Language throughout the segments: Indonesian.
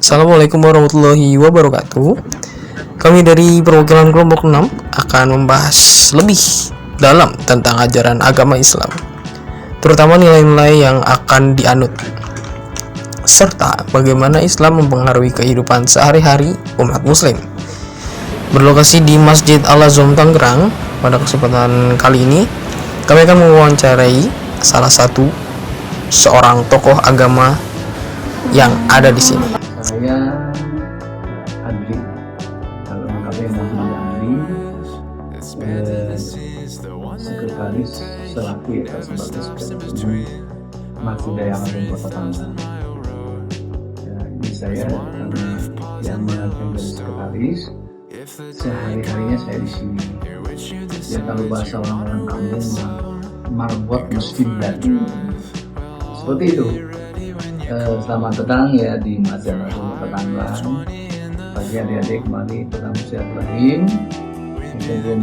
Assalamualaikum warahmatullahi wabarakatuh. Kami dari perwakilan kelompok 6 akan membahas lebih dalam tentang ajaran agama Islam, terutama nilai-nilai yang akan dianut, serta bagaimana Islam mempengaruhi kehidupan sehari-hari umat muslim. Berlokasi di Masjid Al-Azham Tangerang, pada kesempatan kali ini kami akan mewawancarai salah satu seorang tokoh agama yang ada di sini. Saya Adli, kalau lengkapnya Muhammad Adli, sekretaris selaku ya sebagai sekretaris umum Masjid Al-Azham Kota Tangerang. Ini saya yang mengajar dari sekretaris. Sehari-harinya saya di sini. Ya kalau bahasa orang-orang kampung marbot mesti dari seperti itu. Selamat datang ya di Masjid Al-Azham Kota Tangerang. Bagi adik-adik, mari kita silaturahim.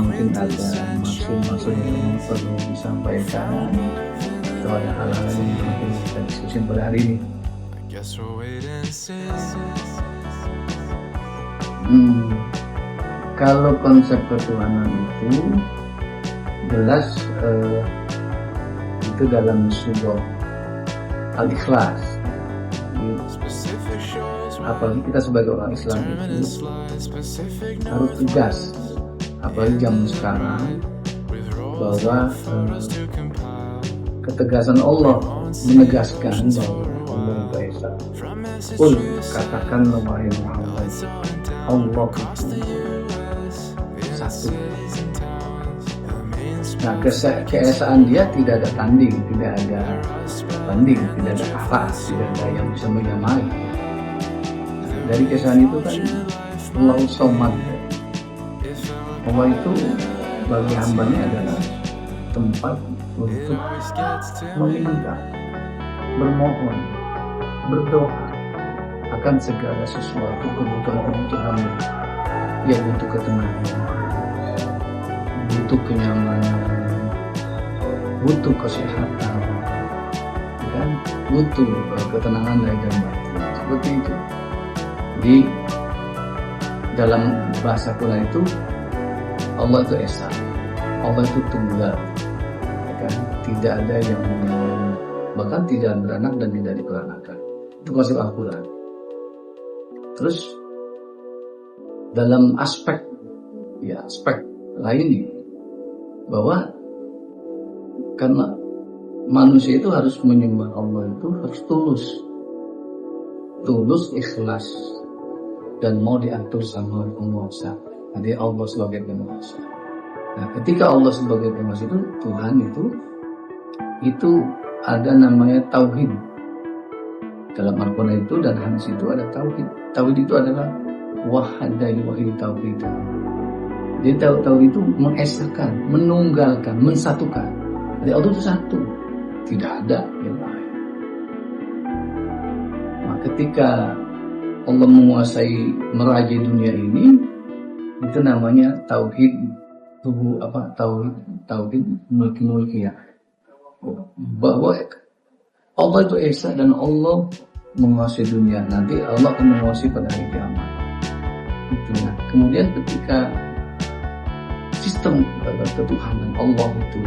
Mungkin ada maksud-maksud yang perlu disampaikan atau ada hal-hal yang perlu kita diskusi pada hari ini. Kalau konsep ketuhanan itu jelas itu dalam surah Al-Ikhlas. Apalagi kita sebagai orang Islam itu harus tegas, apalagi zaman sekarang, bahwa ketegasan Allah menegaskan bahwa Allah itu Esa. Katakan wahai Muhammad, Allah itu satu. Nah, keesaan dia tidak ada tanding, tidak ada banding, tidak ada kalah, tidak ada yang bisa menyamai. Dari keesaan itu kan Allah Somad. Allah itu bagi hambanya adalah tempat untuk meminta, bermohon, berdoa akan segala sesuatu kebutuhan-kebutuhannya. Dia butuh ketenangan, butuh kenyamanan, butuh kesehatan, kan? Butuh ketenangan lahir dan batin. Seperti itu. Di dalam bahasa Quran itu Allah itu Esa, Allah itu tunggal, ya kan? Tidak ada yang bahkan tidak beranak dan tidak diperanakan. Itu konsep Al-Quran. Terus dalam aspek lain bahwa karena manusia itu harus menyembah Allah itu harus tulus, ikhlas, dan mau diatur sama penguasa. Jadi Allah sebagai penguasa. Nah, ketika Allah sebagai penguasa itu Tuhan itu ada namanya tauhid. Dalam Al-Quran itu dan hadis itu ada tauhid. Tauhid itu adalah wahdahu wahid tauhid. Jadi tauhid itu mengesakan, menunggalkan, mensatukan. Jadi Allah itu satu, tidak ada yang lain. Nah, ketika Allah menguasai merajai dunia ini, itu namanya tauhid tauhid mulki-mulkiyah. Bahwa Allah itu Esa dan Allah menguasai dunia. Nanti Allah akan menguasai pada hari kiamat. Itu. Nah, kemudian ketika sistem ketuhanan Allah itu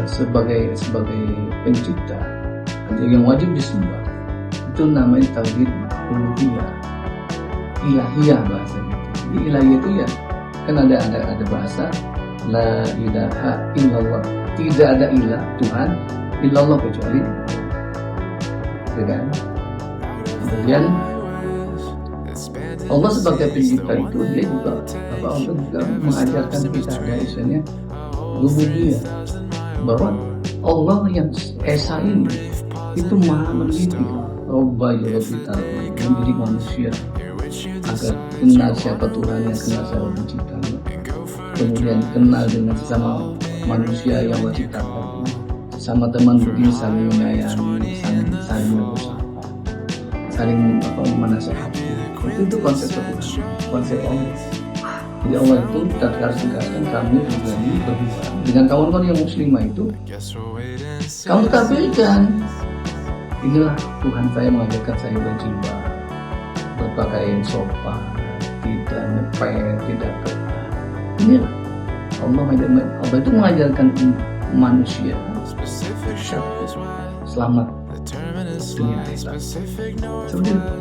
sebagai pencipta yang wajib disembah, itu namanya tauhid uluhiyah, ilahiyah bahasanya. Di ilahiyah itu ya kan ada bahasa la ilaha illallah, tidak ada ilah Tuhan illallah kecuali dengan kemudian Allah sebagai pencipta itu dia juga Allah juga mengajarkan kita ada istilahnya rububiyah, bahwa Allah yang Esa ini itu maha mendidik Robba kita mendidik manusia agar kenal siapa Tuhan, yang kenal siapa pencipta, kemudian kenal dengan sesama manusia yang menciptakan, sama teman begini saling menyayangi, saling berusaha, saling menasehati. Itu konsep Tuhan, konsep Allah. Jadi Allah itu kita harus tegaskan kami menjadi berhubungan dengan kawan-kawan yang muslimah itu. Kamu tampilkan inilah Tuhan saya mengajarkan saya berjihad, berpakaian sopan, tidak ngepet, tidak ketat. Inilah Allah itu mengajarkan manusia selamat dunia akhirat. Seperti itu.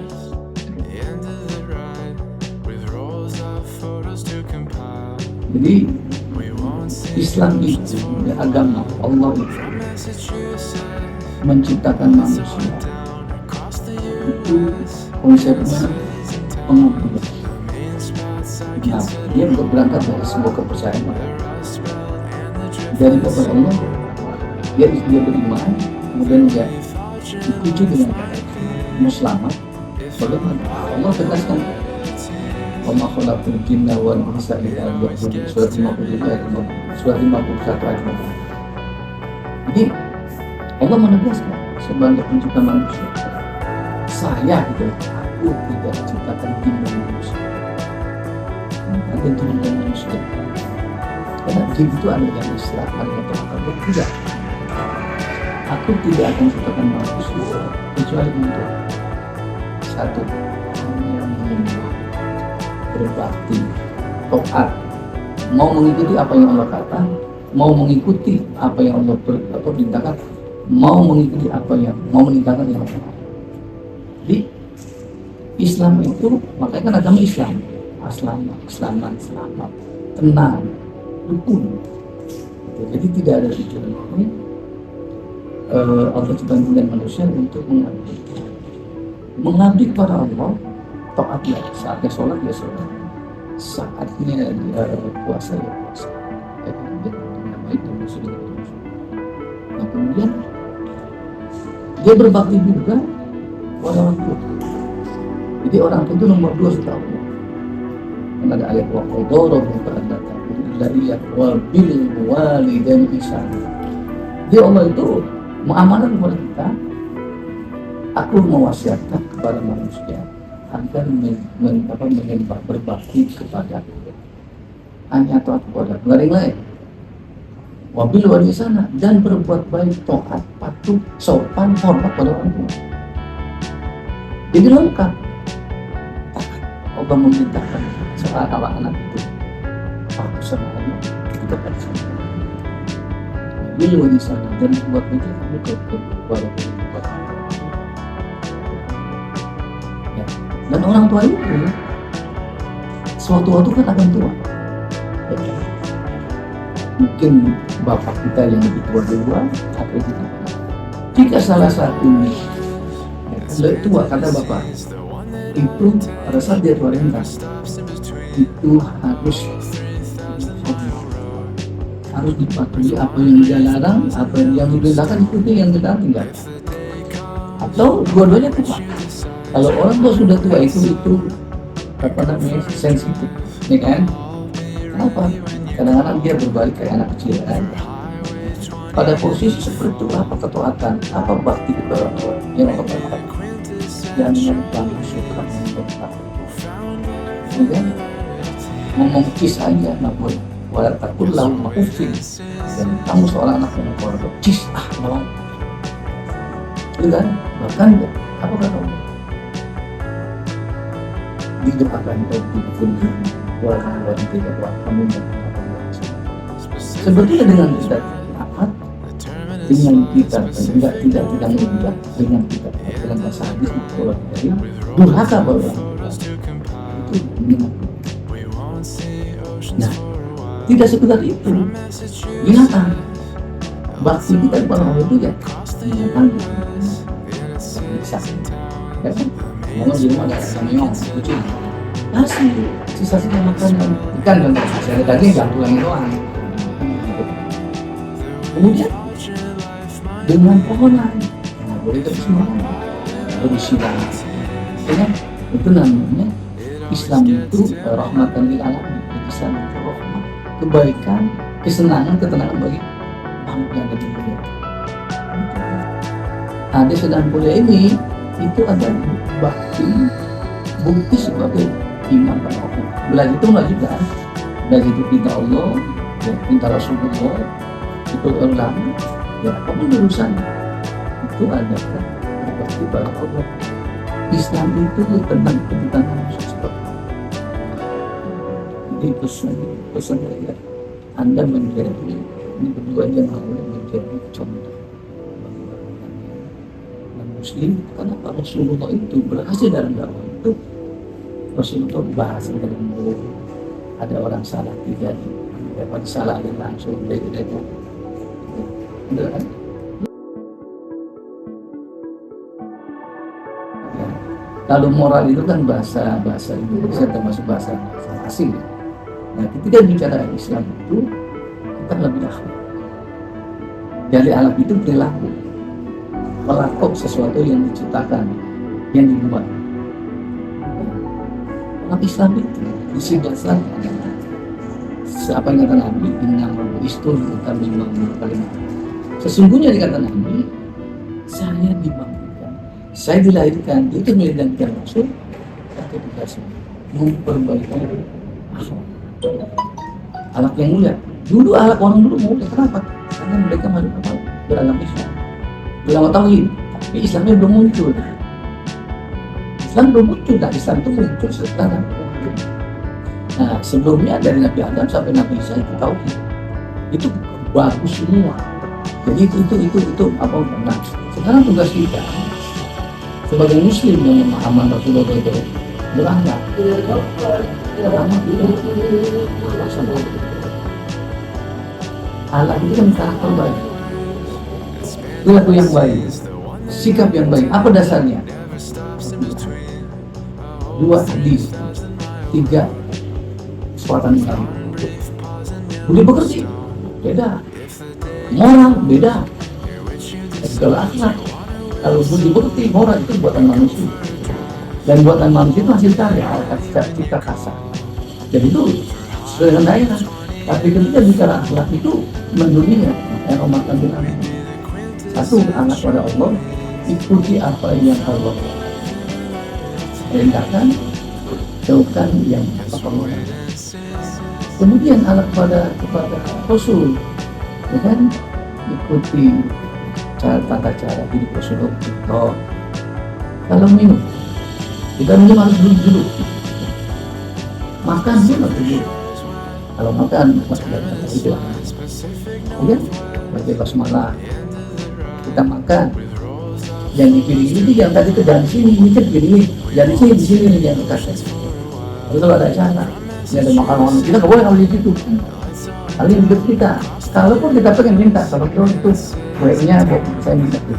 Jadi Islam itu agama Allah itu menciptakan manusia itu konsepnya pengabdian. Nah, dia berangkat dari sebuah kepercayaan dari kepada Allah. Dia beriman, kemudian dia dipuji dengan selamat. Bagaimana? Allah tegaskan Wa khalaqul jinna wal insa illa liya'budun. Surat 51 ayat 50. Jadi Allah menegaskan sebagai pencipta manusia, saya gitu, aku tidak menciptakan jin dan manusia. Ada jin dan manusia. Karena jin itu ada yang Islam, ada yang tidak. Aku tidak akan menciptakan manusia kecuali untuk satu, yang berbakti, taat, mau mengikuti apa yang Allah kata, mau mengikuti apa yang Allah perintahkan, mau mengikuti apa yang mau meninggalkan yang Allah. Jadi Islam itu, makanya kan agama Islam, selamat, tenang, rukun. Jadi tidak ada tujuan lain. Allah ciptakan manusia untuk mengabdi kepada Allah. Taat ya, saatnya sholat ya sholat, saatnya puasa ya puasa. Nah kemudian dia berbakti juga kepada orang tua. Jadi orang tua itu nomor 2 setelah Allah. Karena ada ayat wa qadara rabbuka alla wa bil walidaini ihsana. Jadi Allah itu mengamankan kepada kita. Aku mewasiatkan kepada manusia agar berbakti kepada hanya taat kepada yang lain. Wabil wali sana, dan berbuat baik, taat, patuh, sopan, hormat pada orang tua. Jadi lengkap. Allah memerintahkan seorang anak itu patuh sama Allah, kita patuh. Wabil wali sana, dan berbuat baik kamu kepada dan orang tua itu suatu waktu kan akan tua. Mungkin bapak kita yang lebih tua duluan atau kita. Jika salah satu lebih tua kata bapak itu pada saat dia tua renta itu harus dipatuhi apa yang dia larang, apa yang diperintahkan ikuti, yang tidak tinggal. Atau dua-duanya tepat. Kalau orang tua sudah tua itu apa namanya sensitif, ya kan? Kenapa? Kadang-kadang dia berbalik kayak anak kecil kan? Pada posisi seperti itu apa ketaatan, apa bakti kepada orang tua yang apa dan yang paling suka membentak, ya? Ngomong cis aja nggak boleh. Walau takut lau makufin dan kamu seorang anak yang kalau cis mau, itu kan? Bahkan apa kata Allah? Di depan itu warna tidak buat kamu sebetulnya dengan kita taat, dengan kita tidak mudah, dengan kita dalam bahasa hadis kalau dari durhaka bahwa itu dengan. Nah, tidak sekedar itu, ingatan bakti kita kepada Allah itu ya ingatan bisa, ya kan? Kalau di rumah ada samyong, kucing, nasi, sisa-sisa makanan, ikan dan masih ada daging, jangan tulangnya doang. Kemudian dengan pohonan, boleh terus semuanya, berisilah, ya, itu namanya Islam itu rahmatan lil alamin. Islam itu rahmat, kebaikan, kesenangan, ketenangan bagi makhluk yang ada di dunia. Ada sedang kuliah ini itu ada bukti sebagai iman pada Allah. Belajar itu nggak juga, belajar itu pinta Allah, ya, pinta Rasulullah, itu ulama, ya apapun urusan itu ada kan bukti pada Allah. Islam itu tentang kebutuhan manusia. Jadi pesan saya, Anda menjadi ini berdua jangan menjadi contoh Muslim, karena Rasulullah itu berhasil dalam dakwah itu. Rasulullah bahasa dalam mulut, ada orang salah tidak dapat salah dan langsung dari itu. Ya. Kalau moral itu kan bahasa Indonesia termasuk bahasa asing. Nah, ketika bicara Islam itu kita lebih akhlak. Dari alam itu perilaku, melakukan sesuatu yang diciptakan, yang dibuat. Orang Islam itu isi dasar apa yang kata Nabi, inna istun kami kalimat. Sesungguhnya dikata Nabi, saya dibangkitkan, saya dilahirkan, itu melahirkan Rasul atau dikasih memperbaiki anak yang mulia. Dulu anak orang dulu mulia, kenapa? Karena mereka masuk beragam Islam, beragam tauhid, tapi Islamnya belum muncul. Islam belum muncul, nah Islam itu muncul setelah. Nah, sebelumnya dari Nabi Adam sampai Nabi Isa itu tauhid, itu bagus semua. Jadi itu apa? Nah, sekarang tugas kita sebagai Muslim yang memahami Rasulullah itu beranak, anak itu kan karakter baik, perilaku yang baik, sikap yang baik. Apa dasarnya? 2 hadis, 3 kekuatan Islam. Budi pekerti beda, moral beda, segala akhlak. Kalau budi pekerti, moral itu buatan manusia, dan buatan manusia itu hasil karya kita kasar. Jadi itu sesuai dengan daerah. Tapi ketika bicara akhlak itu mendunia, yang Ramadan bilang, satu, anak pada Allah, ikuti apa yang Allah perintahkan, jauhkan yang Allah. Kemudian anak kepada Rasul, ya kan, ikuti tata cara hidup Rasulullah. Kalau minum, kita minum harus duduk. Makan pun harus duduk. Kalau makan masih dalam itu, ya, bagi basmalah. Kita makan, yang dipilih itu yang tadi ke jalan sini, ini kan pilih, dari sini di sini yang kasih. Tapi kalau ada acara, ini ada makanan, kita nggak boleh ambil di situ. Kali hidup kita, kalaupun kita pengen minta, kalau itu kuenya saya minta itu.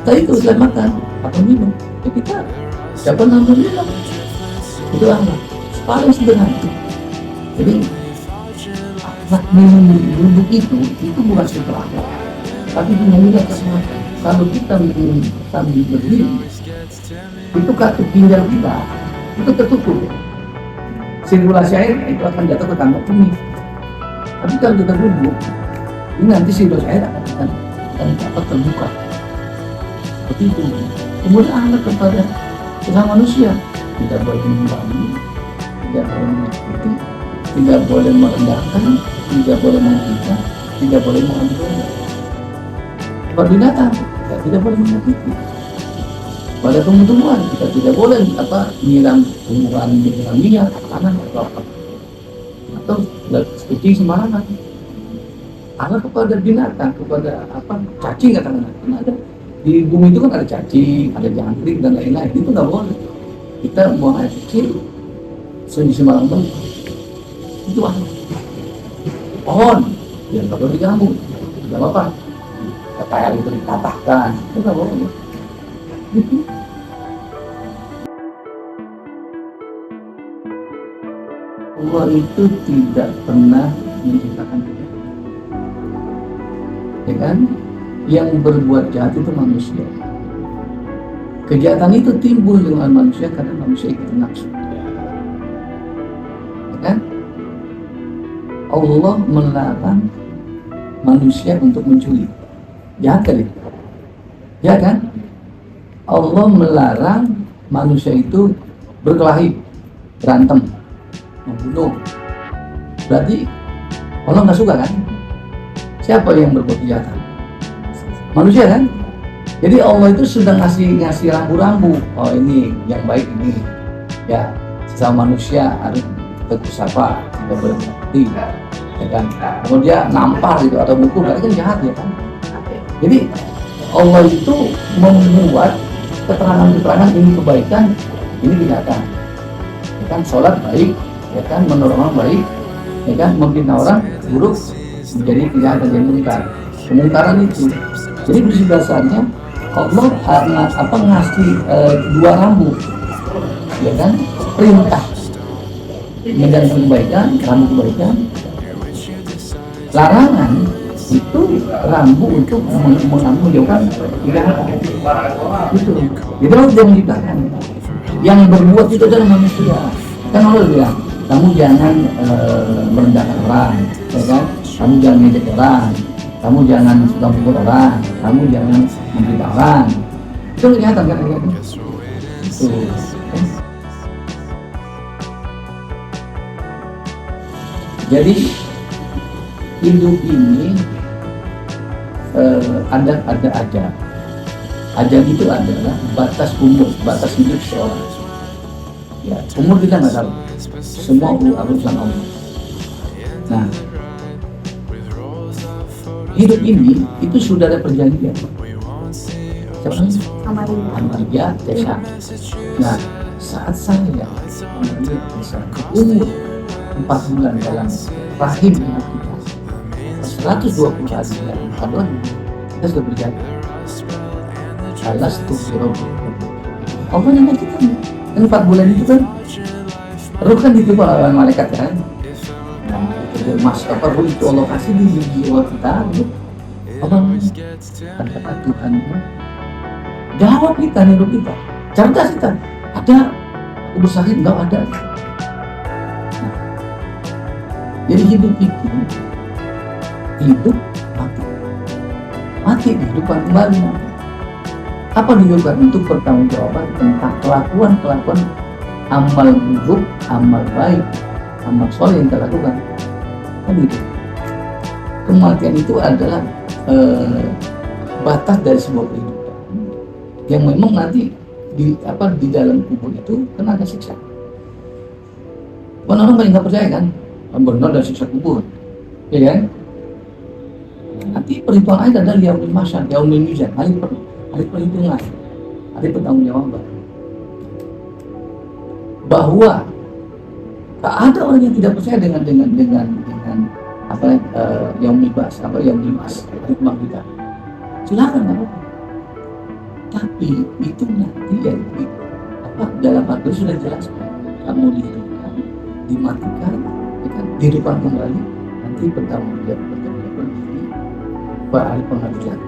Kita itu selain makan atau minum, ya kita siapa ngambil minum, itu amat paling sederhana. Jadi akhlak minum duduk itu bukan sesuatu akhlak, tapi menjaga kesehatan. Kalau kita minum sambil berdiri, itu kaki ginjal kita itu tertutup, sirkulasi air itu akan jatuh ke kantong kemih. Tapi kalau kita duduk, ini nanti sirkulasi air akan dapat terbuka. Seperti itu. Kemudian ahlak kepada sesama manusia, tidak boleh membangkang, tidak boleh menyakiti, tidak boleh merendahkan, tidak boleh menghina, tidak boleh mengambil. Pada binatang kita tidak boleh menyakiti. Pada tumbuh-tumbuhan kita tidak boleh menyiram tumbuhan dengan minyak, tanah atau apa, atau seperti sembarangan. Anak kepada binatang, kepada cacing katakanlah, karena ada di bumi itu kan ada cacing, ada jangkrik dan lain-lain, itu nggak boleh. Kita buang air kecil, sembarangan itu anak. Pohon, yang nggak boleh diganggu, tidak apa-apa. Kayak itu dipatahkan, itu nggak boleh. Gitu. Allah itu tidak pernah menciptakan kejahatan, ya kan? Yang berbuat jahat itu manusia. Kejahatan itu timbul dengan manusia karena manusia itu nafsu, ya kan? Allah melarang manusia untuk mencuri, jahat kali, ya kan? Allah melarang manusia itu berkelahi, berantem, membunuh. Berarti Allah nggak suka kan? Siapa yang berbuat kejahatan? Manusia kan? Jadi Allah itu sudah ngasih rambu-rambu. Oh ini yang baik ini. Ya, sesama manusia harus tegur sapa, tidak berbakti, ya kan. Kalau dia nampar gitu atau mukul, itu kan jahat ya kan. Jadi Allah itu membuat keterangan-keterangan ini kebaikan, ini kejahatan. Ya kan, sholat baik, ya kan, menolong orang baik, ya kan, membina orang buruk menjadi kejahatan yang mungkar. Kemungkaran itu. Jadi prinsip dasarnya Allah ngasih dua rambu, ya kan, perintah menjalankan kebaikan, rambu kebaikan. Larangan itu rambu untuk menjauhkan kejahatan. Itu. Jadi Allah tidak menciptakan. Yang berbuat itu adalah manusia. Kan Allah bilang, kamu jangan merendahkan orang, ya kan? Kamu jangan ngejek orang, kamu jangan suka pukul orang, kamu jangan memberita orang. Itu kejahatan kan? Itu. Jadi hidup ini ada ajar. Ajar itu adalah batas umur, batas hidup seorang. Ya, umur kita nggak tahu. Semua urusan Allah. Nah, hidup ini itu sudah ada perjanjian. Amalia Tesa. Nah, saat saya Amalia Tesa umur 4 bulan dalam rahim ibu kita, 120 hari dalam kandungan kita sudah berjanji. Alas tuh Allah yang kita kan 4 bulan itu kan roh kan ditipu oleh malaikat kan. Nah, itu mas ruh itu Allah kasih di jiwa kita. Apa kata Tuhan jawab kita, hidup kita cerdas kita. Ada aku bersakit enggak ada. Nah, jadi hidup itu hidup mati dihidupkan kembali. Apa dihidupkan? Untuk pertanggungjawaban tentang kelakuan amal buruk, amal baik, amal soleh yang kita lakukan. Kan gitu. Kematian itu adalah batas dari sebuah kehidupan yang memang nanti di dalam kubur itu kena ada siksa. Orang banyak nggak percaya kan, benar ada siksa kubur, ya kan? Nanti perhitungan aja adalah yaumul mahsyar, yaumul mizan, hari perhitungan, hari pertanggungjawaban. Bahwa tak ada orang yang tidak percaya dengan yang mibas, hikmah kita. Silakan nggak apa-apa. Tapi itu nanti dalam Al-Quran sudah jelaskan, kamu dihidupkan, dimatikan, dihidupkan kembali, nanti pertanggungjawaban di hari pengadilan,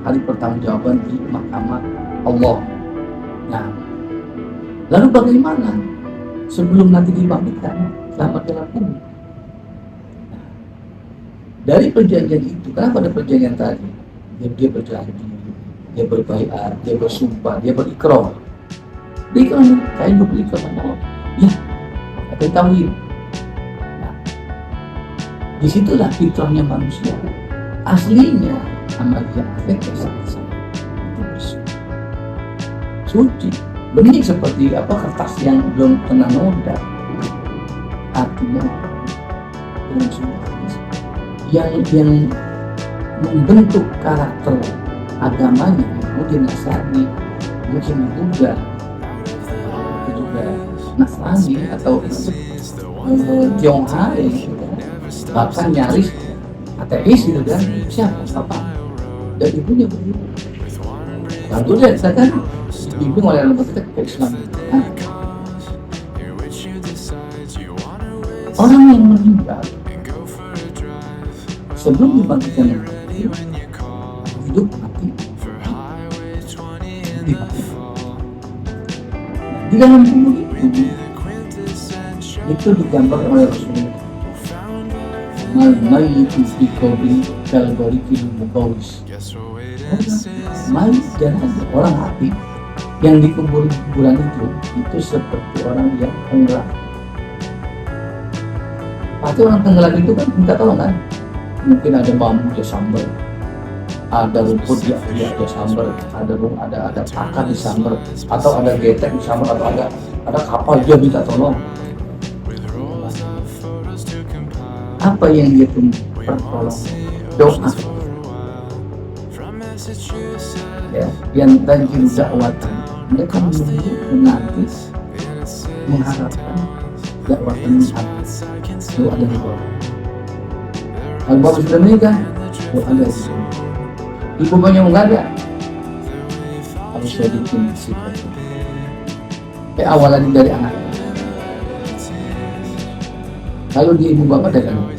hari pertanggungjawaban di mahkamah Allah. Nah, lalu bagaimana sebelum nanti dibangkitkan selama dalam kubur? Dari perjanjian itu, kenapa ada perjanjian tadi? Dia berjanji, dia berbaiat, dia bersumpah, dia berikrar. Berikrar, saya juga berikrar sama Allah. Ya, ada tauhid. Nah, disitulah fitrahnya manusia. Aslinya Amalia Tesa itu bersih, suci, bening seperti kertas yang belum kena noda. Artinya yang membentuk karakter agamanya, mungkin Nasrani, mungkin Buddha, juga Nasrani atau Tionghoa, bahkan nyaris ateis gitu kan, siapa dan ibunya begitu. Lalu dia katakan dibimbing oleh lembaga kita ke Islam. Orang yang meninggal sebelum dibangkitkan hidup mati di dalam kubur itu digambar oleh Rasulullah. Mal-mayyitu fi qabri kal-barikil mubawis. Mayit jenazah, orang mati yang di kuburan itu seperti orang yang tenggelam. Pasti orang tenggelam itu kan minta tolong kan? Mungkin ada bambu dia sambal, ada rumput dia sambar, ada akar disambar, atau ada getek disambar, atau ada kapal dia minta tolong. Apa yang dia pertolong? Doa. Ya, yang tajir dakwatan, mereka menanti, mengharapkan dakwatan habis. Doa dari bawah. Kalau bapak sudah menikah, doa dari sini. Ibu banyak nggak ada, harus saya bikin sikap. Awalnya dari anak. Kalau di ibu bapak dari anak.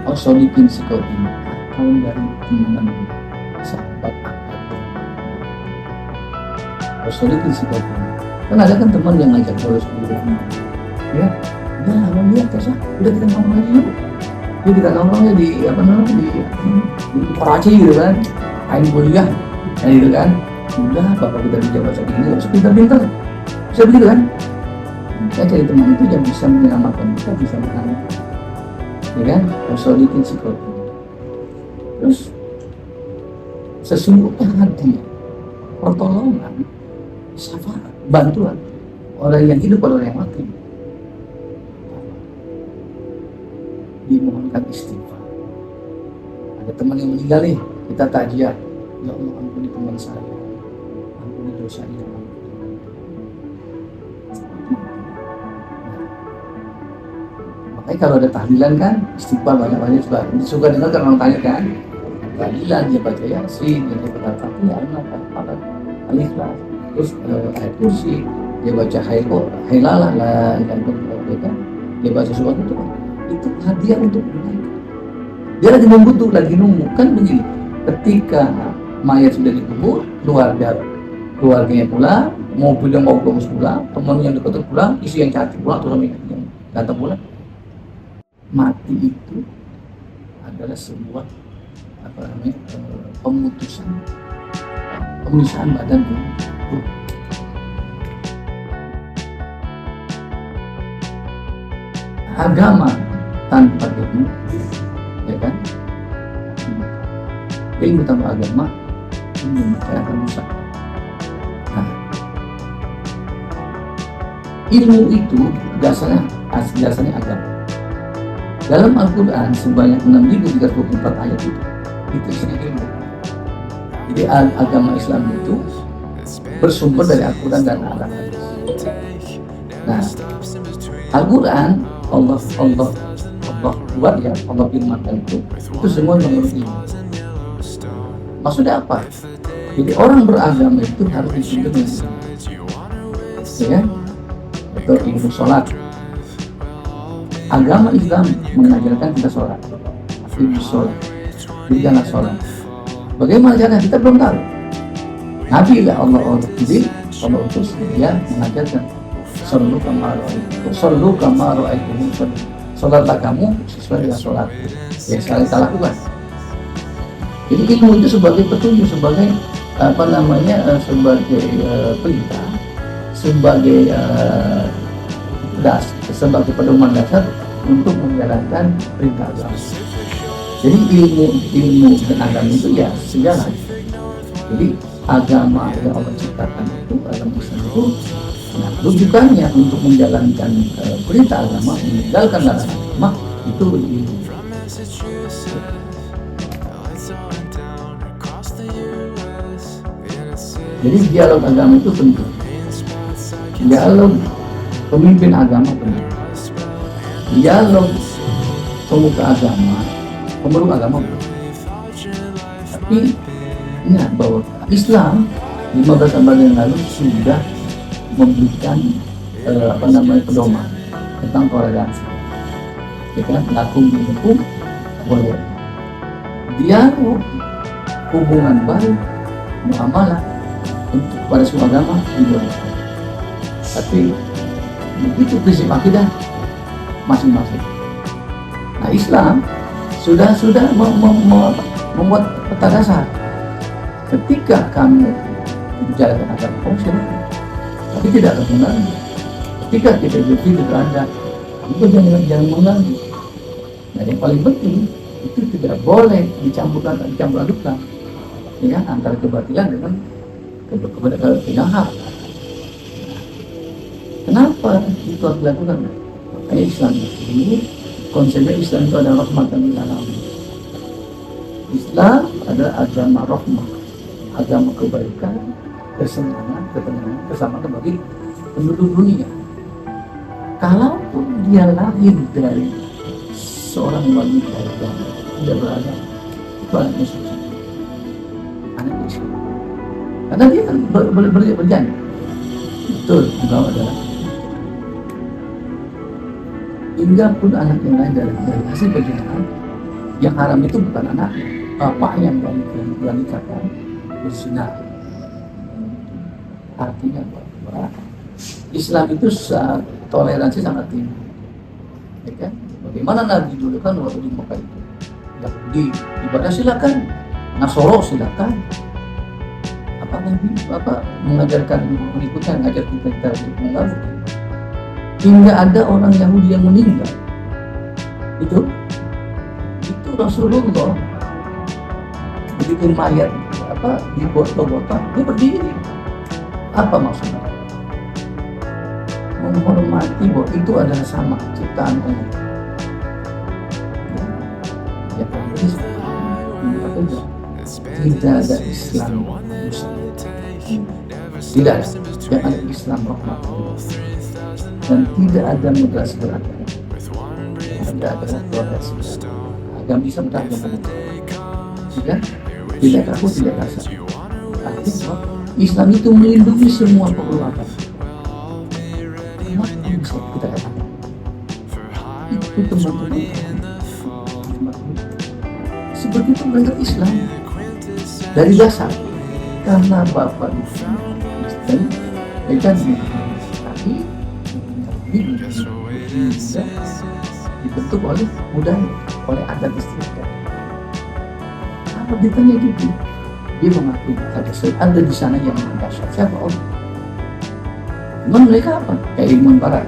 Harus saya bikin sikap ini. Kalau dari teman sahabat, harus saya bikin sikap ini. Kan ada kan teman yang ngajak bolos dulu, ya, lalu lihat terus, udah kita ngomong lagi yuk. Jadi kita nongkrongnya di Karachi gitu kan, main kuliah, gitu kan. Udah bapak kita bisa bahasa Inggris, harus pintar-pintar, bisa begitu kan? Saya cari teman itu yang bisa menyelamatkan kita, bisa menyelamatkan, ya kan? Soliditin psikologi. Terus sesungguhnya hadiah, pertolongan, syafaat, bantuan orang yang hidup pada orang yang mati. Dimohonkan istighfar. Ada teman yang meninggal nih, kita takziah. Ya Allah, ampuni teman saya, ampuni dosanya, makanya kalau ada tahlilan kan, istighfar banyak-banyak suka dengar kan orang tanya kan, tahlilan dia baca Yasin, dia baca Fatihah, Al-Ikhlas, terus ayat kursi, dia baca Hailalah, dia baca surat itu hadiah untuk mereka. Dia lagi membutuh, lagi nunggu kan begini. Ketika mayat sudah dikubur, keluarganya pulang, mobil yang mau pulang, teman yang dekat pulang, istri yang cantik pulang, atau suami yang datang pulang. Mati itu adalah sebuah pemisahan badan dan ruh. Agama tanpa ilmu, ya kan? Ilmu tanpa agama, ilmu akan rusak. Nah, ilmu itu dasarnya agama. Dalam Al-Quran sebanyak 6.324 ayat itu isinya ilmu. Jadi agama Islam itu bersumber dari Al-Quran dan Al-Hadis. Nah, Al-Quran Allah buat ya, Allah firmankan itu semua menurut ilmu. Maksudnya apa? Jadi orang beragama itu harus dituntut ilmu, ya, atau ilmu sholat. Agama Islam mengajarkan kita sholat, ilmu sholat, jangan sholat. Bagaimana caranya kita belum tahu. Nabi lah Allah utus dia mengajarkan sallu kama ra'aitumuni usolli. Sholatlah kamu sesuai dengan sholat yang sekali kita lakukan. Jadi ilmu itu sebagai petunjuk, sebagai sebagai perintah, sebagai sebagai pedoman dasar untuk menjalankan perintah agama. Jadi ilmu dan agama itu ya sejalan. Jadi agama yang Allah ciptakan itu, agama Islam itu, nah, rujukannya untuk menjalankan perintah agama, meninggalkan larangan agama itu ilmu. Jadi dialog agama itu penting. Dialog pemimpin agama penting. Dialog pemuka agama, pemeluk agama penting. Tapi ingat bahwa Islam 15 abad yang lalu sudah memberikan pedoman tentang toleransi. Ya kan, lakum dinukum boleh. Dialog, hubungan baik, muamalah untuk pada semua agama dibolehkan. Tapi begitu prinsip akidah masing-masing. Nah, Islam sudah membuat peta dasar. Ketika kami menjalankan agama konsisten, tapi tidak akan mengganggu. Ketika kita berpikir Anda, itu jangan mengganggu. Nah, yang paling penting itu tidak boleh dicampur adukkan, ya, antara kebatilan dengan kebenaran. Kenapa itu harus dilakukan? Makanya Islam ini konsepnya Islam itu adalah rahmatan lil alamin. Islam adalah agama rahmah, agama kebaikan, kesenangan, ketenangan, kesamaan bagi penduduk dunia. Kalaupun dia lahir dari seorang wanita yang tidak beragama, itu anaknya susah, anaknya Islam. Karena dia kan berjanji, betul, di bawah darah. Hingga pun anak yang lain dari hasil perjalanan, yang haram itu bukan anaknya, bapak yang menikahkan berzina. Artinya bahwa Islam itu toleransi sangat tinggi, ya kan? Bagaimana Nabi dulu kan waktu di Mekah itu, Yahudi ibadah silakan, Nasoro silakan. Apa Nabi mengajarkan berikutnya, mengajar kita mengajar. Hingga ada orang Yahudi yang meninggal, itu Rasulullah bikin mayat di botol-botol, dia berdiri. Apa maksudnya? Menghormati bahwa itu adalah sama ciptaan Allah. Ya, tidak ada Islam Muslim, tidak ada yang ada Islam rahmat, dan tidak ada moderasi beragama, tidak ada moderasi agama bisa beragama, tidak kaku, tidak kasar. Artinya Islam itu melindungi semua perbuatan. Bisa kita katakan itu teman-teman seperti itu mereka Islam dari dasar, karena bapak Islam mereka dibentuk oleh budaya, oleh adat istiadat. Kalau ditanya gitu, dia mengakui ada di sana yang mendasar. Siapa Allah? Cuman mereka apa? Kayak ilmuwan barat,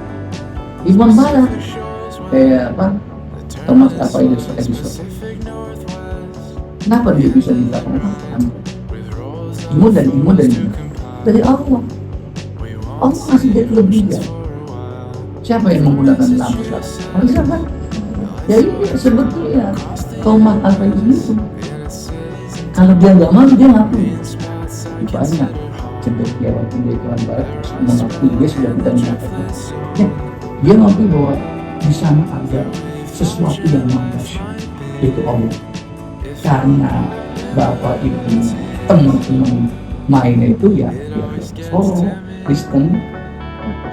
kayak Thomas Edison. Kenapa dia bisa dilakukan? Imun dari Allah. Allah kasih dia kelebihan. Siapa yang menggunakan lampu? Manusia kan? Ya ini sebetulnya Thomas Alva Edison. Kalau dia nggak mau, dia ngaku. Banyak cendekiawan barat mengakui dia sudah tidak mengatakan. Dia ngaku bahwa di sana ada sesuatu yang mengasihi, itu Allah. Karena bapak ibu teman-teman mainnya itu ya Solo, Kristen,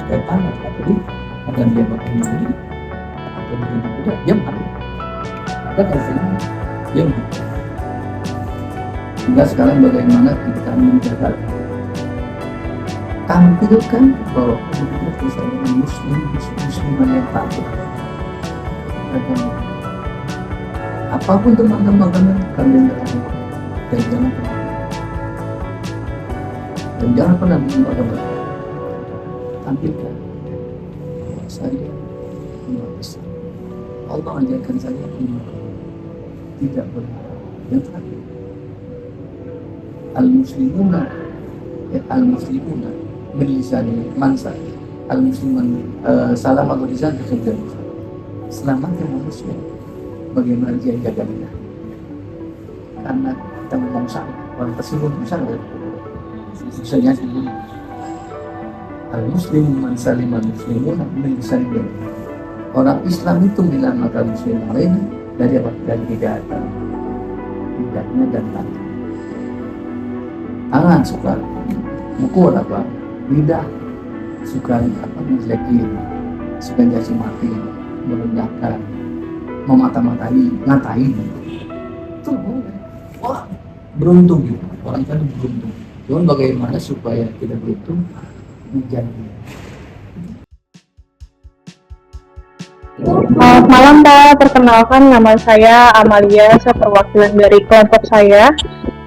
Katolik, akan dia pakai ini, atau dia dia ngaku. Ada kasih dia ngaku. Hingga sekarang bagaimana kita menjaga tampilkan bahwa kita bisa musliman yang takut agama. Apapun teman-teman kalian lakukan, dan jangan pernah bingung agama. Tampilkan saya umat Islam. Allah ajarkan saya umat tidak benar. Yang terakhir al-muslimuna bilisani mansa al-musliman salam al-lisan bekerja selamatkan manusia bagaimana dia jaga lidah, karena kita ngomong salah orang tersinggung salah misalnya al-muslim man salim al-muslimuna bilisani. Orang Islam itu menyelamatkan muslim lain dari apa? Dari kejahatan lidahnya dan tangan suka mukul lidah suka menjelekin, suka caci maki, merendahkan, memata-matai, ngatain. Itu boleh. Wah, beruntung gitu. Orang kan beruntung. Cuman bagaimana supaya tidak beruntung menjadi. Selamat malam Pak, perkenalkan nama saya Amalia, saya perwakilan dari kelompok saya.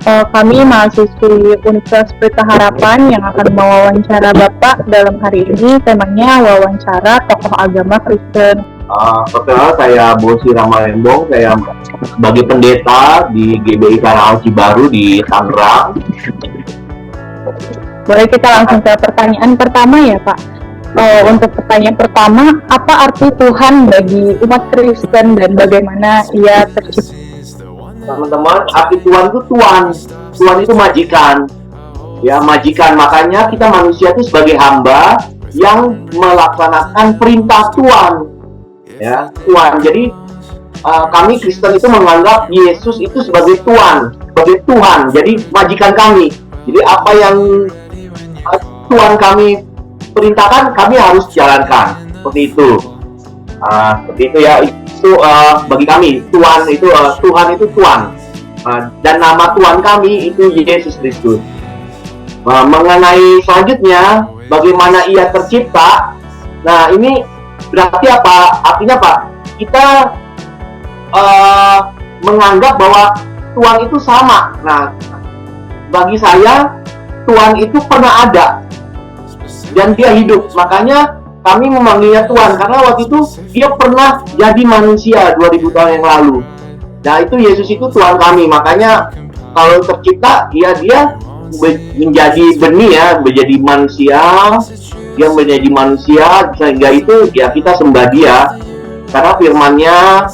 Kami mahasiswi Universitas Pelita Harapan yang akan mewawancara Bapak dalam hari ini. Temanya wawancara tokoh agama Kristen. Perkenalkan, saya Bosi Ramalembong. Saya sebagai pendeta di GBI Karawang Cibaru di Tangerang. Boleh kita langsung ke pertanyaan pertama ya Pak. Untuk pertanyaan pertama, apa arti Tuhan bagi umat Kristen dan bagaimana ia tercipta? Teman-teman, arti Tuhan itu Tuhan. Tuhan itu majikan. Ya, majikan. Makanya kita manusia itu sebagai hamba yang melaksanakan perintah Tuhan. Ya, Tuhan. Jadi kami Kristen itu menganggap Yesus itu sebagai Tuhan, sebagai Tuhan. Jadi majikan kami. Jadi apa yang Tuhan kami perintahkan, kami harus jalankan. Seperti itu. Seperti itu ya. Itu bagi kami Tuhan itu Tuhan, dan nama Tuhan kami itu Yesus Kristus. Mengenai selanjutnya bagaimana ia tercipta, nah ini berarti apa? Artinya Pak, kita menganggap bahwa Tuhan itu sama. Nah, bagi saya Tuhan itu pernah ada dan dia hidup, makanya kami memanggilnya Tuhan, karena waktu itu dia pernah jadi manusia 2000 tahun yang lalu. Nah, itu Yesus itu Tuhan kami. Makanya kalau tercipta, ya dia menjadi benih ya, menjadi manusia. Dia menjadi manusia, sehingga itu ya kita sembah dia. Karena firman-Nya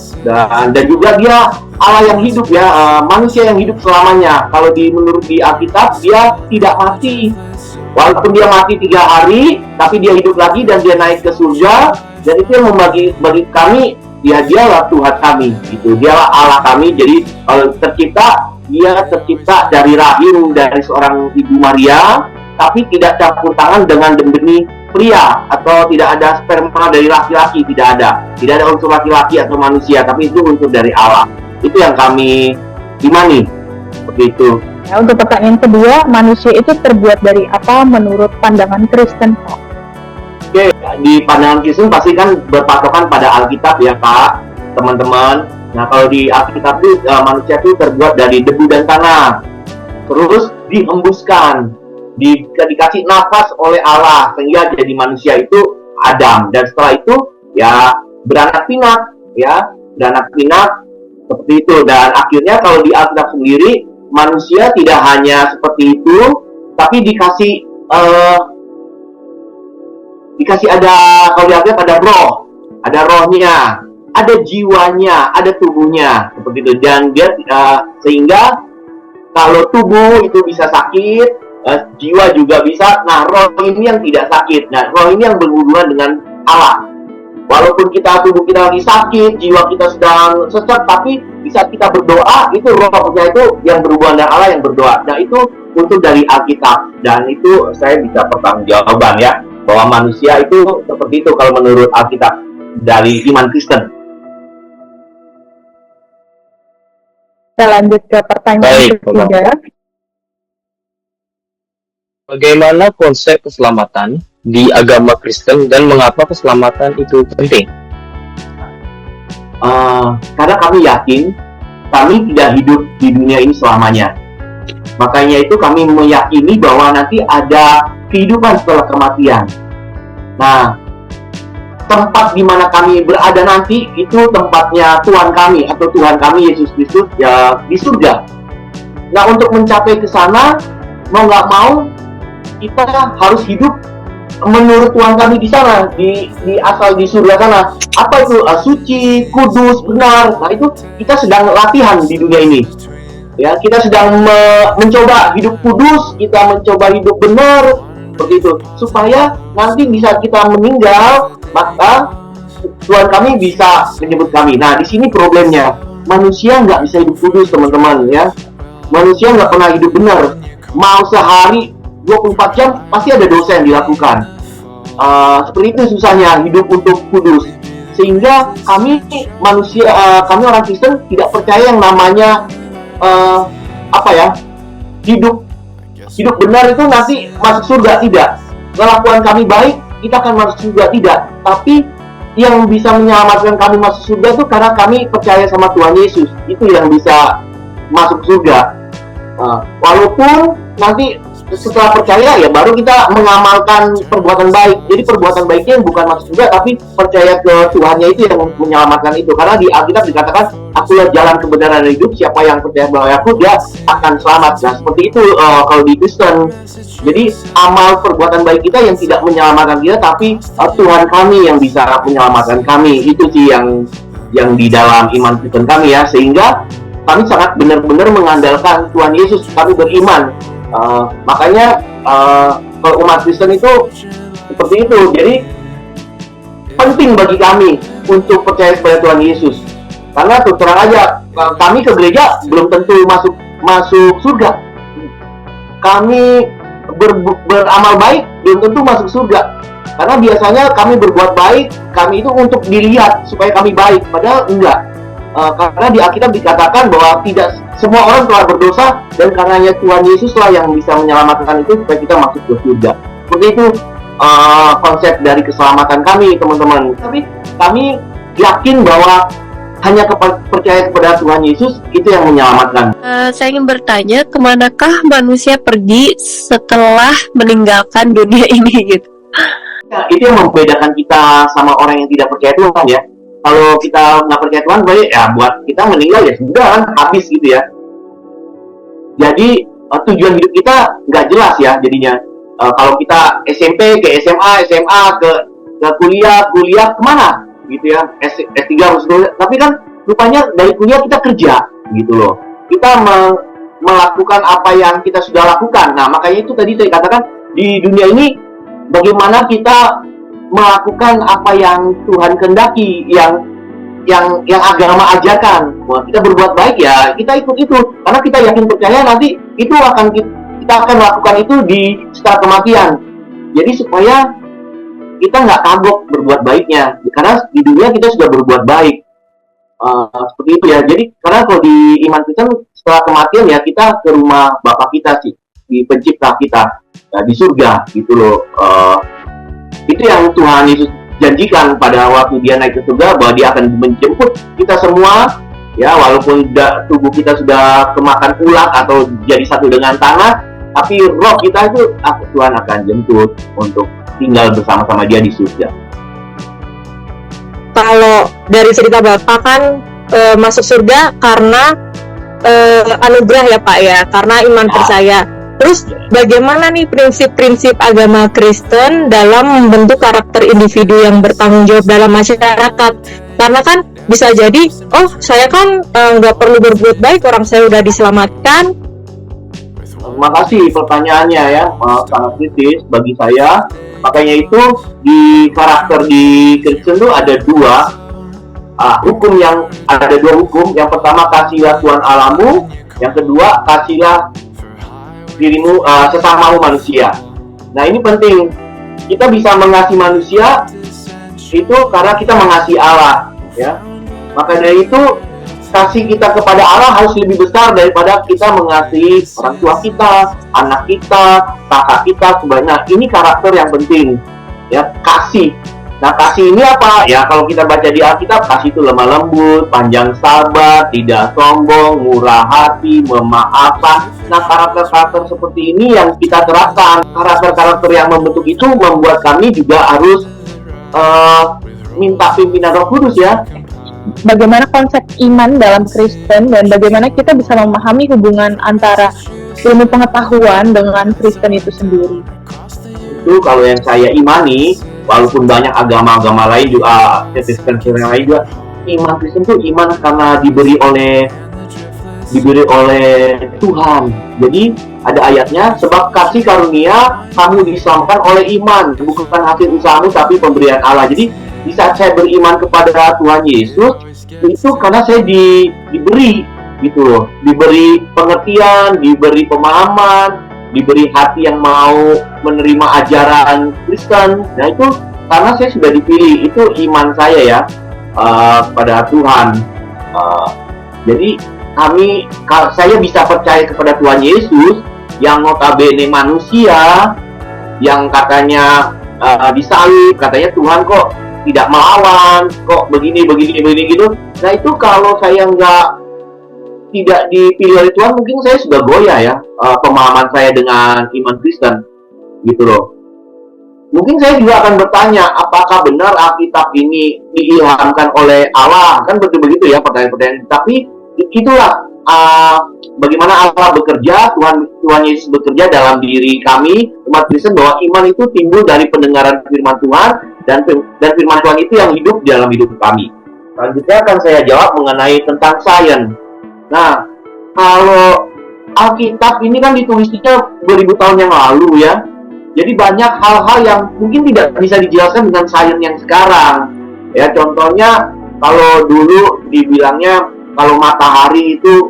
dan juga dia Allah yang hidup ya, manusia yang hidup selamanya. Kalau menurut di Alkitab, dia tidak mati. Walaupun dia mati 3 hari, tapi dia hidup lagi dan dia naik ke surga. Dan itu yang bagi kami, dialah Tuhan kami, gitu. Dialah Allah kami. Jadi kalau tercipta, dia tercipta dari rahim dari seorang ibu Maria, tapi tidak campur tangan dengan benih pria, atau tidak ada sperma dari laki-laki, tidak ada unsur laki-laki atau manusia, tapi itu unsur dari Allah. Itu yang kami imani, begitu. Nah, untuk pertanyaan kedua, manusia itu terbuat dari apa menurut pandangan Kristen? Oke, di pandangan Kristen pasti kan berpatokan pada Alkitab ya Pak, teman-teman. Nah, kalau di Alkitab itu manusia itu terbuat dari debu dan tanah, terus dihembuskan, dikasih nafas oleh Allah sehingga jadi manusia itu Adam, dan setelah itu ya beranak pinak seperti itu. Dan akhirnya kalau di Alkitab sendiri, manusia tidak hanya seperti itu, tapi dikasih ada, kalau di Alkitab ada roh, ada rohnya, ada jiwanya, ada tubuhnya, seperti itu. Dan dia sehingga kalau tubuh itu bisa sakit, jiwa juga bisa. Nah, roh ini yang tidak sakit. Nah, roh ini yang berhubungan dengan Allah. Walaupun tubuh kita lagi sakit, jiwa kita sedang sesat, tapi bisa kita berdoa, itu rohnya itu yang berhubungan dengan Allah yang berdoa. Nah, itu untuk dari Alkitab, dan itu saya bisa pertanggungjawaban ya, bahwa manusia itu seperti itu kalau menurut Alkitab dari iman Kristen. Kita lanjut ke pertanyaan ketiga. Bagaimana konsep keselamatan di agama Kristen dan mengapa keselamatan itu penting? Karena kami yakin kami tidak hidup di dunia ini selamanya. Makanya itu kami meyakini bahwa nanti ada kehidupan setelah kematian. Nah, tempat di mana kami berada nanti itu tempatnya Tuhan kami atau Tuhan kami Yesus Kristus ya di surga. Nah, untuk mencapai ke sana, mau nggak mau kita harus hidup menurut Tuhan kami di sana, di asal di surga sana. Apa itu? Suci, kudus, benar. Nah, itu kita sedang latihan di dunia ini. Ya, kita sedang mencoba hidup kudus, kita mencoba hidup benar, seperti itu. Supaya nanti bisa kita meninggal, maka Tuhan kami bisa menyebut kami. Nah, di sini problemnya. Manusia nggak bisa hidup kudus, teman-teman, ya. Manusia nggak pernah hidup benar. Mau sehari 24 jam pasti ada dosa yang dilakukan. Seperti itu susahnya hidup untuk kudus. Sehingga kami manusia, kami orang Kristen tidak percaya yang namanya hidup benar itu nanti masuk surga, tidak. Kelakuan kami baik, kita akan masuk surga, tidak. Tapi yang bisa menyelamatkan kami masuk surga itu karena kami percaya sama Tuhan Yesus. Itu yang bisa masuk surga. Walaupun nanti setelah percaya ya baru kita mengamalkan perbuatan baik. Jadi perbuatan baiknya bukan masuk surga, tapi percaya ke Tuhannya itu yang menyelamatkan itu. Karena di Alkitab dikatakan, akulah jalan kebenaran dan hidup, siapa yang percaya bahwa aku, dia akan selamat. Nah seperti itu kalau di Kristen. Jadi amal perbuatan baik kita yang tidak menyelamatkan kita, tapi Tuhan kami yang bisa menyelamatkan kami. Itu sih yang di dalam iman Kristen kami ya. Sehingga kami sangat benar-benar mengandalkan Tuhan Yesus. Kami beriman. Makanya kalau umat Kristen itu seperti itu. Jadi penting bagi kami untuk percaya kepada Tuhan Yesus. Karena terus terang aja, kami ke gereja belum tentu masuk surga. Kami beramal baik belum tentu masuk surga. Karena biasanya kami berbuat baik, kami itu untuk dilihat supaya kami baik. Padahal enggak. Karena di Alkitab dikatakan bahwa tidak semua orang telah berdosa, dan karenanya Tuhan Yesuslah yang bisa menyelamatkan itu supaya kita masuk ke surga. Seperti itu konsep dari keselamatan kami, teman-teman. Tapi kami yakin bahwa hanya percaya kepada Tuhan Yesus itu yang menyelamatkan. Saya ingin bertanya, kemanakah manusia pergi setelah meninggalkan dunia ini gitu? Ya, itu yang membedakan kita sama orang yang tidak percaya Tuhan ya. Kalau kita nggak percaya Tuhan, berarti ya buat kita meninggal ya sudah kan, habis gitu ya. Jadi tujuan hidup kita nggak jelas ya jadinya. Kalau kita SMP ke SMA ke kuliah kemana gitu ya, S3 harus kuliah. Tapi kan rupanya dari kuliah kita kerja gitu loh. Kita melakukan apa yang kita sudah lakukan. Nah makanya itu tadi saya katakan, di dunia ini bagaimana kita melakukan apa yang Tuhan kehendaki, yang agama ajarkan. Wah, kita berbuat baik ya, kita ikut itu. Karena kita yakin percaya nanti itu kita akan lakukan itu setelah kematian. Jadi supaya kita nggak kagok berbuat baiknya, karena di dunia kita sudah berbuat baik. Seperti itu ya. Jadi karena kalau di iman Kristen setelah kematian ya kita ke rumah Bapa kita sih, di pencipta kita, di surga gitu loh. Itu yang Tuhan Yesus janjikan pada waktu dia naik ke surga, bahwa dia akan menjemput kita semua ya, walaupun tubuh kita sudah kemakan ulat atau jadi satu dengan tanah, tapi roh kita itu Tuhan akan jemput untuk tinggal bersama-sama dia di surga. Kalau dari cerita Bapak kan masuk surga karena anugerah ya Pak ya, karena iman percaya. Terus bagaimana nih prinsip-prinsip agama Kristen dalam membentuk karakter individu yang bertanggung jawab dalam masyarakat? Karena kan bisa jadi, oh saya kan nggak perlu berbuat baik, orang saya udah diselamatkan. Terima kasih pertanyaannya ya, sangat kritis bagi saya. Makanya itu di karakter di Kristen itu ada dua hukum, ada dua hukum. Yang pertama, kasihilah Tuhan Allahmu. Yang kedua, kasihilah dirimu sesamamu manusia. Nah ini penting. Kita bisa mengasihi manusia itu karena kita mengasihi Allah ya. Maka dari itu kasih kita kepada Allah harus lebih besar daripada kita mengasihi orang tua kita, anak kita, kakak kita sebenarnya. Nah, ini karakter yang penting ya, kasih. Nah kasih ini apa? Ya kalau kita baca di Alkitab, kasih itu lemah lembut, panjang sabar, tidak sombong, murah hati, memaafkan. Nah karakter-karakter seperti ini yang kita terapkan. Karakter-karakter yang membentuk itu membuat kami juga harus minta pimpinan Roh Kudus ya. Bagaimana konsep iman dalam Kristen dan bagaimana kita bisa memahami hubungan antara ilmu pengetahuan dengan Kristen itu sendiri. Itu kalau yang saya imani, walaupun banyak agama-agama lain juga, Kristen lain juga, iman Kristen itu iman karena diberi oleh Tuhan. Jadi ada ayatnya, sebab kasih karunia kamu diselamatkan oleh iman, bukan hasil usahamu tapi pemberian Allah. Jadi di saat saya beriman kepada Tuhan Yesus, itu karena saya diberi gitu loh, diberi pengertian, diberi pemahaman, diberi hati yang mau menerima ajaran Kristen. Nah itu karena saya sudah dipilih, itu iman saya ya kepada Tuhan. Jadi saya bisa percaya kepada Tuhan Yesus yang notabene manusia, yang katanya disalib, katanya Tuhan kok tidak melawan, kok begini gitu. Nah itu kalau saya nggak tidak dipilih oleh Tuhan, mungkin saya sudah goyah ya pemahaman saya dengan iman Kristen, gitu loh. Mungkin saya juga akan bertanya, apakah benar Alkitab ini diilhamkan oleh Allah? Kan begitu ya pertanyaan-pertanyaan. Tapi itulah bagaimana Allah bekerja, Tuhan Yesus bekerja dalam diri kami, umat Kristen, bahwa iman itu timbul dari pendengaran firman Tuhan, dan firman Tuhan itu yang hidup di dalam hidup kami. Selanjutnya akan saya jawab mengenai tentang sains. Nah, kalau Alkitab ini kan ditulisnya 2000 tahun yang lalu ya. Jadi banyak hal-hal yang mungkin tidak bisa dijelaskan dengan sains yang sekarang. Ya, contohnya kalau dulu dibilangnya kalau matahari itu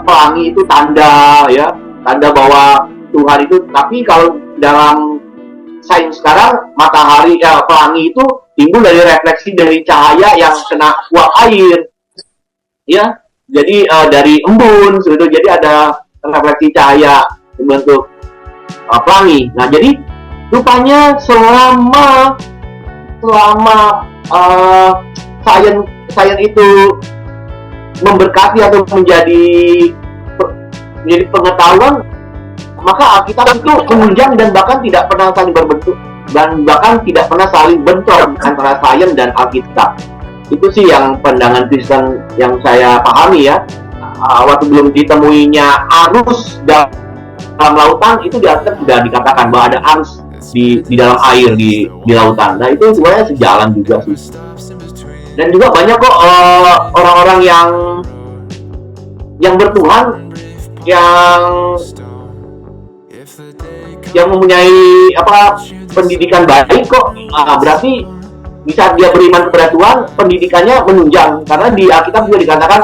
pelangi itu tanda ya, tanda bahwa Tuhan itu. Tapi kalau dalam sains sekarang matahari pelangi itu timbul dari refleksi dari cahaya yang kena uap air. Ya, jadi dari embun gitu. Jadi ada refleksi cahaya membentuk pelangi. Nah, jadi rupanya selama sains itu memberkati atau menjadi pengetahuan, maka Alkitab itu menunjang dan bahkan tidak pernah saling berbentuk dan bahkan tidak pernah saling bentrok antara sains dan Alkitab. Itu sih yang pandangan Kristen yang saya pahami ya. Waktu belum ditemuinya arus dalam lautan, itu di Alkitab sudah dikatakan bahwa ada arus di dalam air di lautan. Nah, itu sebenarnya sejalan juga sih. Dan juga banyak kok orang-orang yang bertuhan, yang mempunyai pendidikan baik kok. Berarti bisa dia beriman kepada Tuhan, pendidikannya menunjang, karena di Alkitab juga dikatakan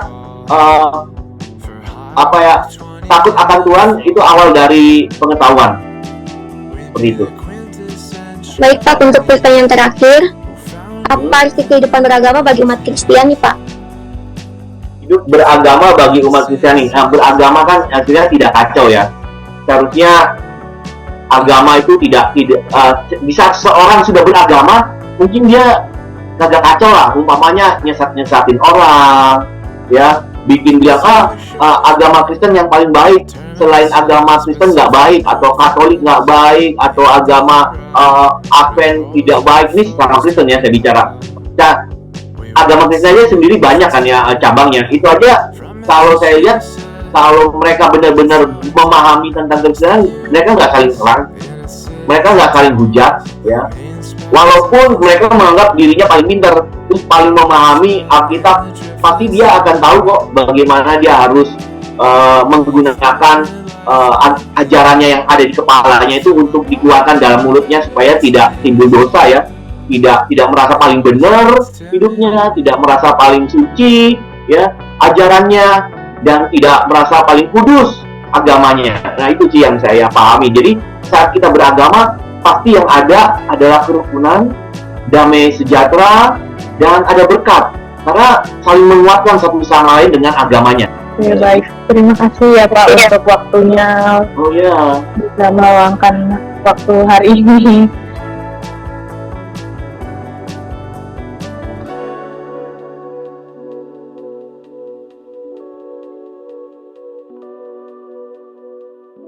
takut akan Tuhan itu awal dari pengetahuan. Seperti itu. Baik Pak, untuk pertanyaan terakhir, apa arti kehidupan beragama bagi umat Kristiani, Pak? Hidup beragama bagi umat Kristiani. Nah, beragama kan akhirnya tidak kacau ya. Seharusnya agama itu tidak bisa seorang sudah beragama, mungkin dia agak kacau lah. Umpamanya nyesatin orang, ya, bikin bilang agama Kristen yang paling baik, selain agama Kristen nggak baik, atau Katolik nggak baik, atau agama Advent tidak baik. Ini sama Kristen ya saya bicara. Nah, agama Kristen aja sendiri banyak kan ya cabangnya. Itu aja kalau saya lihat, kalau mereka benar-benar memahami tentang Kristen, mereka nggak saling serang, mereka nggak saling hujat, ya. Walaupun mereka menganggap dirinya paling pintar, terus paling memahami Alkitab, pasti dia akan tahu kok bagaimana dia harus menggunakan ajarannya yang ada di kepalanya itu untuk dikeluarkan dalam mulutnya supaya tidak timbul dosa ya, tidak merasa paling benar hidupnya, tidak merasa paling suci ya ajarannya, dan tidak merasa paling kudus agamanya. Nah, itu sih yang saya pahami. Jadi saat kita beragama, pasti yang ada adalah kerukunan, damai sejahtera, dan ada berkat, karena saling menguatkan satu sama lain dengan agamanya. Ya, baik, terima kasih ya Pak untuk waktunya. Oh ya. Bisa meluangkan waktu hari ini.